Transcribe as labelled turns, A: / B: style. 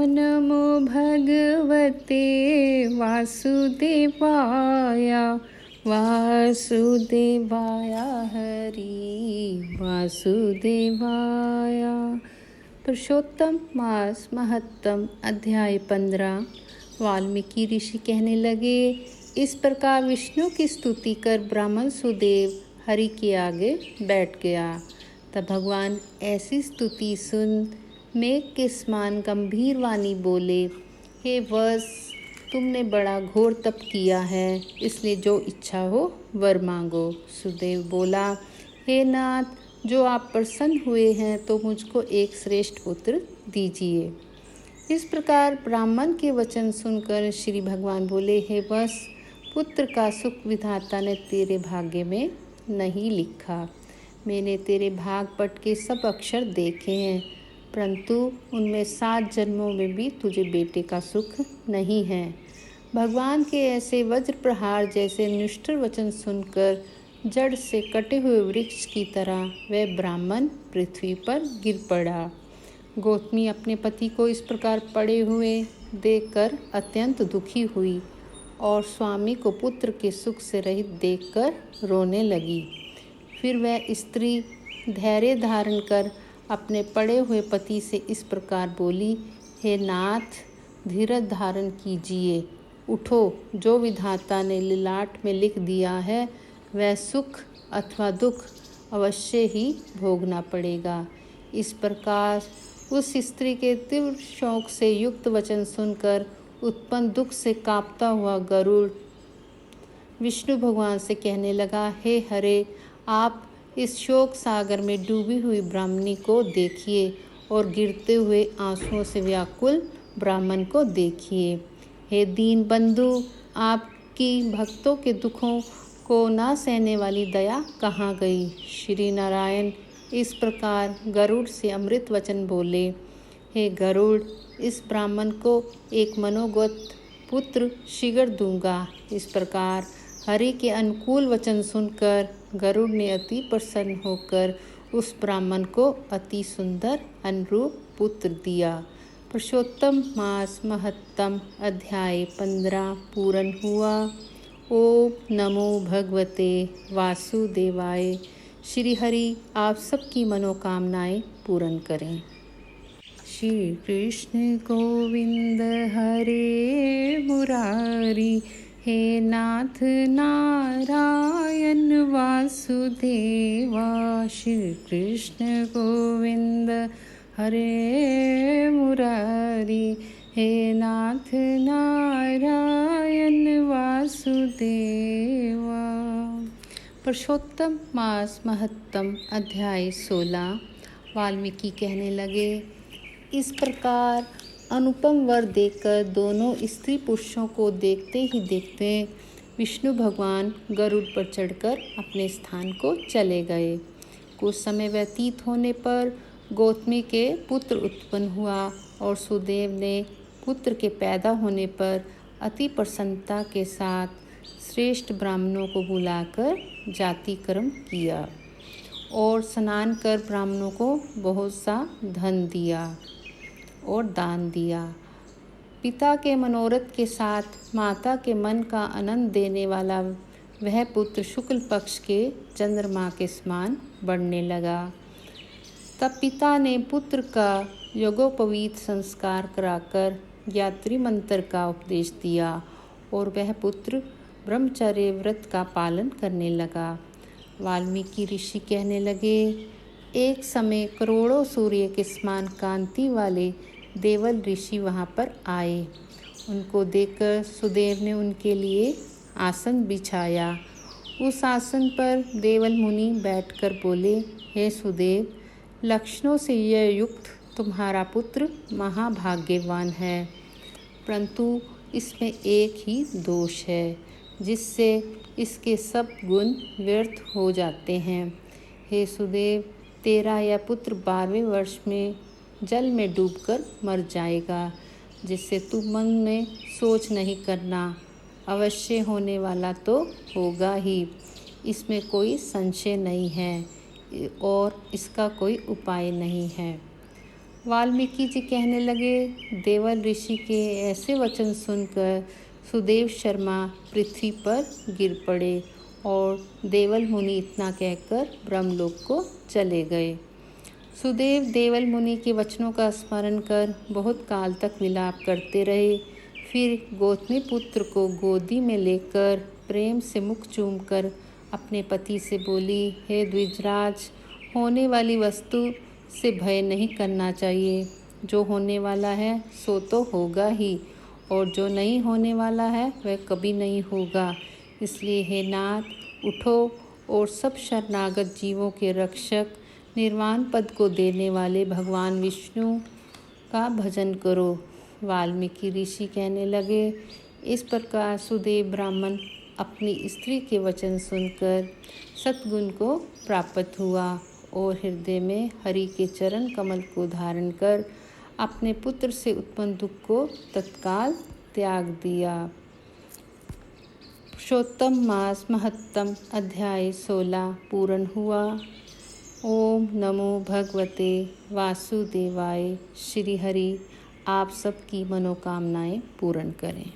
A: नमो भगवते वासुदेवाय वासुदेवाय हरि वासुदेवाय। पुरुषोत्तम मास महत्तम अध्याय 15। वाल्मीकि ऋषि कहने लगे, इस प्रकार विष्णु की स्तुति कर ब्राह्मण सुदेव हरि के आगे बैठ गया। तब भगवान ऐसी स्तुति सुन मेघ के समान गंभीर वाणी बोले, हे वत्स, तुमने बड़ा घोर तप किया है, इसलिए जो इच्छा हो वर मांगो। सुदेव बोला, हे नाथ, जो आप प्रसन्न हुए हैं तो मुझको एक श्रेष्ठ पुत्र दीजिए। इस प्रकार ब्राह्मण के वचन सुनकर श्री भगवान बोले, हे वत्स, पुत्र का सुख विधाता ने तेरे भाग्य में नहीं लिखा। मैंने तेरे भाग पट के सब अक्षर देखे हैं, परंतु उनमें 7 जन्मों में भी तुझे बेटे का सुख नहीं है। भगवान के ऐसे वज्र प्रहार जैसे निष्ठुर वचन सुनकर जड़ से कटे हुए वृक्ष की तरह वह ब्राह्मण पृथ्वी पर गिर पड़ा। गौतमी अपने पति को इस प्रकार पड़े हुए देखकर अत्यंत दुखी हुई और स्वामी को पुत्र के सुख से रहित देखकर रोने लगी। फिर वह स्त्री धैर्य धारण कर अपने पड़े हुए पति से इस प्रकार बोली, हे नाथ, धीरज धारण कीजिए, उठो, जो विधाता ने ललाट में लिख दिया है वह सुख अथवा दुख अवश्य ही भोगना पड़ेगा। इस प्रकार उस स्त्री के तीव्र शोक से युक्त वचन सुनकर उत्पन्न दुख से कांपता हुआ गरुड़ विष्णु भगवान से कहने लगा, हे हरे, आप इस शोक सागर में डूबी हुई ब्राह्मणी को देखिए और गिरते हुए आंसुओं से व्याकुल ब्राह्मण को देखिए। हे दीन बंधु, आपकी भक्तों के दुखों को ना सहने वाली दया कहाँ गई। श्री नारायण इस प्रकार गरुड़ से अमृत वचन बोले, हे गरुड़, इस ब्राह्मण को एक मनोगत पुत्र शीघ्र दूंगा। इस प्रकार हरि के अनुकूल वचन सुनकर गरुड़ ने अति प्रसन्न होकर उस ब्राह्मण को अति सुंदर अनुरूप पुत्र दिया। पुरुषोत्तम मास महत्तम अध्याय 15 पूर्ण हुआ। ओम नमो भगवते वासुदेवाय। श्री हरि आप सबकी मनोकामनाएं पूर्ण करें। श्री कृष्ण गोविंद हरे मुरारी, हे नाथ नारायण वासुदेवा। श्री कृष्ण गोविंद हरे मुरारी, हे नाथ नारायण वासुदेवा। पुरुषोत्तम मास महत्तम अध्याय 16। वाल्मीकि कहने लगे, इस प्रकार अनुपम वर देकर दोनों स्त्री पुरुषों को देखते ही देखते विष्णु भगवान गरुड़ पर चढ़कर अपने स्थान को चले गए। कुछ समय व्यतीत होने पर गौतमी के पुत्र उत्पन्न हुआ और सुदेव ने पुत्र के पैदा होने पर अति प्रसन्नता के साथ श्रेष्ठ ब्राह्मणों को बुलाकर जाति कर्म किया और स्नान कर ब्राह्मणों को बहुत सा धन दिया और दान दिया। पिता के मनोरथ के साथ माता के मन का आनंद देने वाला वह पुत्र शुक्ल पक्ष के चंद्रमा के समान बढ़ने लगा। तब पिता ने पुत्र का यज्ञोपवीत संस्कार कराकर यात्री मंत्र का उपदेश दिया और वह पुत्र ब्रह्मचर्य व्रत का पालन करने लगा। वाल्मीकि ऋषि कहने लगे, एक समय करोड़ों सूर्य के समान कांति वाले देवल ऋषि वहाँ पर आए। उनको देखकर सुदेव ने उनके लिए आसन बिछाया। उस आसन पर देवल मुनि बैठकर बोले, हे सुदेव, लक्षणों से यह युक्त तुम्हारा पुत्र महाभाग्यवान है, परंतु इसमें एक ही दोष है जिससे इसके सब गुण व्यर्थ हो जाते हैं। हे सुदेव, तेरा यह पुत्र 12वें वर्ष में जल में डूबकर मर जाएगा, जिससे तू मन में सोच नहीं करना, अवश्य होने वाला तो होगा ही, इसमें कोई संशय नहीं है और इसका कोई उपाय नहीं है। वाल्मीकि जी कहने लगे, देवल ऋषि के ऐसे वचन सुनकर सुदेव शर्मा पृथ्वी पर गिर पड़े और देवल मुनि इतना कहकर ब्रह्मलोक को चले गए। सुदेव देवल मुनि के वचनों का स्मरण कर बहुत काल तक विलाप करते रहे। फिर गौतमी पुत्र को गोदी में लेकर प्रेम से मुख चूमकर अपने पति से बोली, हे द्विजराज, होने वाली वस्तु से भय नहीं करना चाहिए। जो होने वाला है सो तो होगा ही, और जो नहीं होने वाला है वह कभी नहीं होगा। इसलिए हे नाथ, उठो और सब शरणागत जीवों के रक्षक, निर्वाण पद को देने वाले भगवान विष्णु का भजन करो। वाल्मीकि ऋषि कहने लगे, इस प्रकार सुदेव ब्राह्मण अपनी स्त्री के वचन सुनकर सद्गुण को प्राप्त हुआ और हृदय में हरि के चरण कमल को धारण कर अपने पुत्र से उत्पन्न दुख को तत्काल त्याग दिया। पुरुषोत्तम मास महत्तम अध्याय 16 पूर्ण हुआ। ओम नमो भगवते वासुदेवाय। श्री हरि आप सबकी मनोकामनाएं पूर्ण करें।